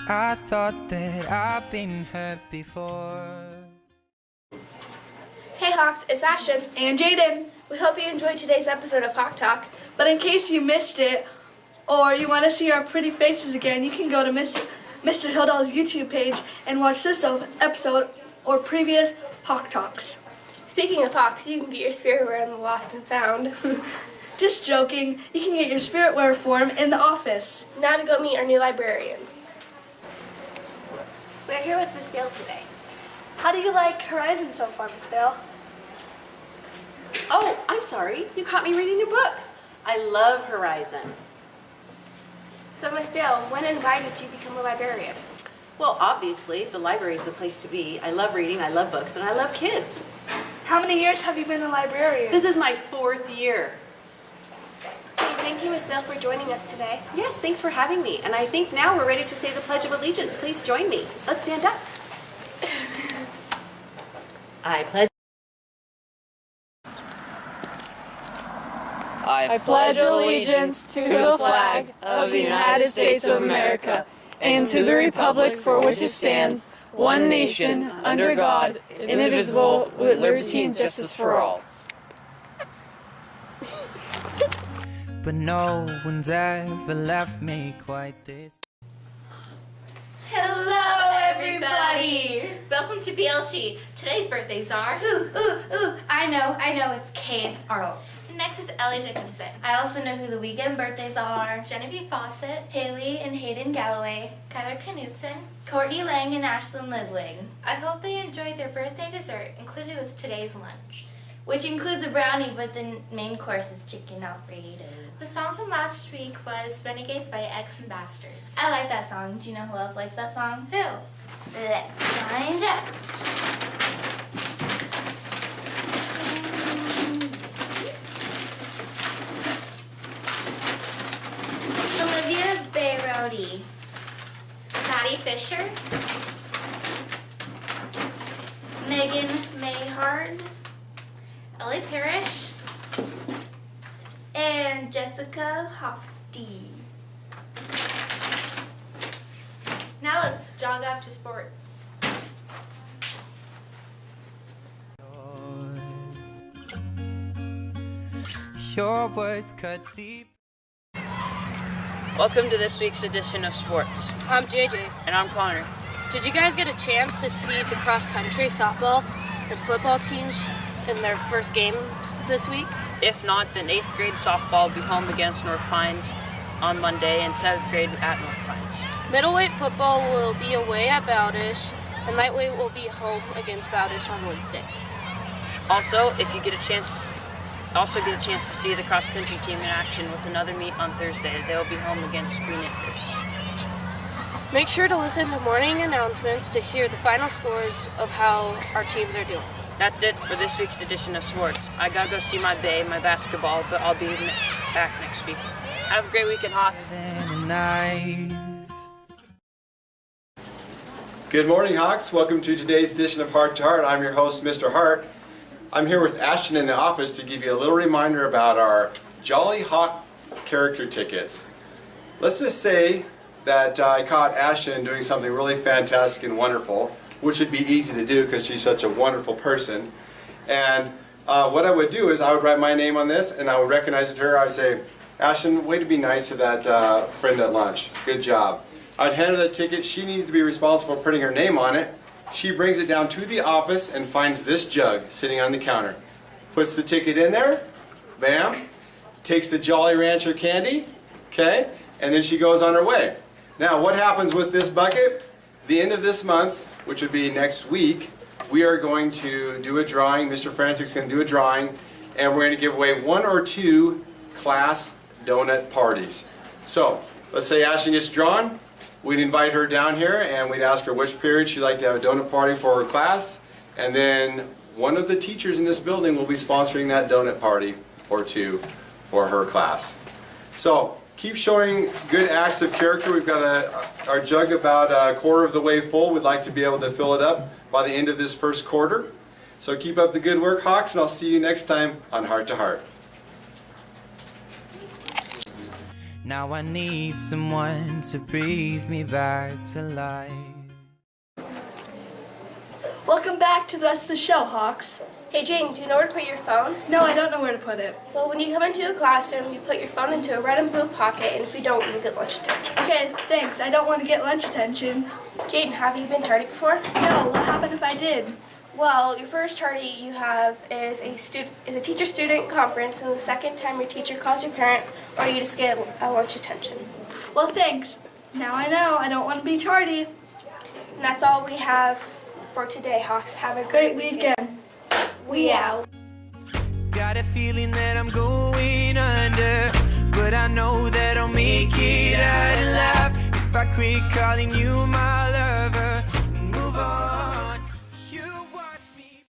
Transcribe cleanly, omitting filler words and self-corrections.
I thought that I've been hurt before. Hey Hawks, it's Ashton And Jaden. We hope you enjoyed today's episode of Hawk Talk. But in case you missed it, or you want to see our pretty faces again, you can go to Mr. Hildall's YouTube page and watch this episode or previous Hawk Talks. Speaking of Hawks, you can get your spiritware in the Lost and Found. Just joking, you can get your spiritware form in the office. Now to go meet our new librarian. We're here with Miss Bale today. How do you like Horizon so far, Miss Bale? Oh, I'm sorry. You caught me reading a book. I love Horizon. So Miss Bale, when and why did you become a librarian? Well, obviously, the library is the place to be. I love reading, I love books, and I love kids. How many years have you been a librarian? This is my 4th year. Okay, thank you, Miss Bale, for joining us today. Yes, thanks for having me. And I think now we're ready to say the Pledge of Allegiance. Please join me. Let's stand up. I pledge. I pledge allegiance to the flag of the United States of America and to the republic for which it stands, one nation, under God, indivisible, with liberty and justice for all. But no one's ever left me quite this. Hello, everybody! Welcome to BLT. Today's birthdays are... I know, it's Cade Arnold. Next is Ellie Dickinson, I also know who the weekend birthdays are. Genevieve Fawcett, Haley and Hayden Galloway, Kyler Knudsen. Courtney Lang and Ashlyn Liswig, I hope they enjoyed their birthday dessert included with today's lunch. which includes a brownie, but the main course is chicken Alfredo. The song from last week was Renegades by Ex-Ambassadors. I like that song. Do you know who else likes that song? Who? Let's find out. Olivia Bayrodi, Maddie Fisher, Megan Mayhard, Ellie Parrish, and Jessica Hofstein. Now let's jog off to sports. Your words cut deep. Welcome to this week's edition of Sports. I'm JJ. And I'm Connor. Did you guys get a chance to see the cross-country, softball, and football teams in their first games this week? If not, then 8th grade softball will be home against North Pines on Monday and 7th grade at North Pines. Middleweight football will be away at Bowdish, and lightweight will be home against Bowdish on Wednesday. Also, if you get a chance to see the cross-country team in action with another meet on Thursday. They'll be home against Green Acres. Make sure to listen to morning announcements to hear the final scores of how our teams are doing. That's it for this week's edition of Sports. I gotta go see my basketball, but I'll be back next week. Have a great weekend, Hawks. Good morning, Hawks. Welcome to today's edition of Heart to Heart. I'm your host, Mr. Hart. I'm here with Ashton in the office to give you a little reminder about our Jolly Hawk character tickets. Let's just say that I caught Ashton doing something really fantastic and wonderful, which would be easy to do because she's such a wonderful person. And what I would do is I would write my name on this and I would recognize it to her. I would say, Ashton, way to be nice to that friend at lunch. Good job. I'd hand her that ticket. She needs to be responsible for putting her name on it. She brings it down to the office and finds this jug sitting on the counter. Puts the ticket in there, bam, takes the Jolly Rancher candy, okay, and then she goes on her way. Now, what happens with this bucket? The end of this month, which would be next week, we are going to do a drawing. Mr. Frantic's going to do a drawing, and we're going to give away 1 or 2 class donut parties. So, let's say Ashton gets drawn. We'd invite her down here and we'd ask her which period she'd like to have a donut party for her class, and then one of the teachers in this building will be sponsoring that donut party or 2 for her class. So keep showing good acts of character. We've got our jug about a quarter of the way full. We'd like to be able to fill it up by the end of this first quarter. So keep up the good work, Hawks, and I'll see you next time on Heart to Heart. Now I need someone to breathe me back to life. Welcome back to the rest of the show, Hawks. Hey Jane, do you know where to put your phone? No, I don't know where to put it. Well, when you come into a classroom, you put your phone into a red and blue pocket, and if you don't, you'll get lunch attention. Okay, thanks. I don't want to get lunch attention. Jane, have you been tardy before? No, what happened if I did? Well, your first tardy you have is a teacher-student conference, and the second time your teacher calls your parent or you just get a lunch attention. Well, thanks. Now I know. I don't want to be tardy. And that's all we have for today, Hawks. Have a Great weekend. We out. Got a feeling that I'm going under, but I know that I'll make it out alive if I quit calling you my lover and move on.